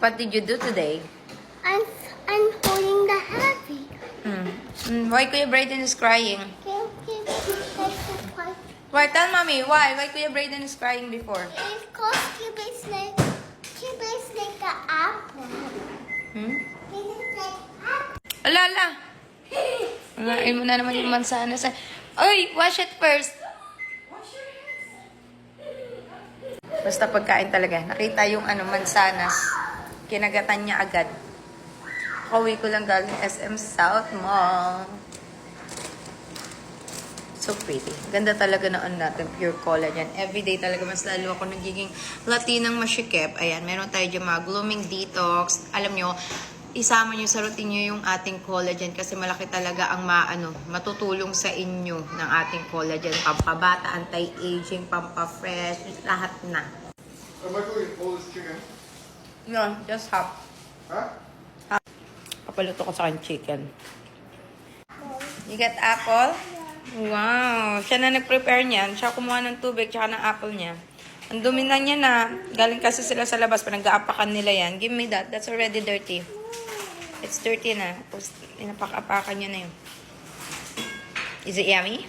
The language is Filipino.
What did you do today? I'm holding the happy. Why Kuya Brayden is crying? Why? Tell mommy, why? Why Kuya Brayden is crying before? It's called Cuba's like an apple. It's like apple. Ala, ala. Alain mo na naman yung mansanas. Oy, wash it first. Basta pagkain talaga. Nakita yung mansanas. Kinagatan niya agad. Kauwi ko lang galing SM South Mall. So pretty. Ganda talaga na natin. Pure collagen. Everyday talaga mas lalo ako nagiging latinang masikip. Ayan, meron tayo dyan mga glooming detox. Alam nyo, isama nyo sa routine nyo yung ating collagen kasi malaki talaga ang matutulong sa inyo ng ating collagen. Pampabata, anti-aging, pampa-fresh, lahat na. Am I going to pull this chicken? No, just half. Huh? Papaluto ko sa akin chicken. You got apple? Wow! Siya na nag-prepare niyan. Siya kumuha ng tubig tsaka ng apple niya. Ang dumi na niya na. Galing kasi sila sa labas. Pinag-aapakan nila yan. Give me that. That's already dirty. It's dirty na. Tapos inapak-apakan niya na yun. Is it yummy?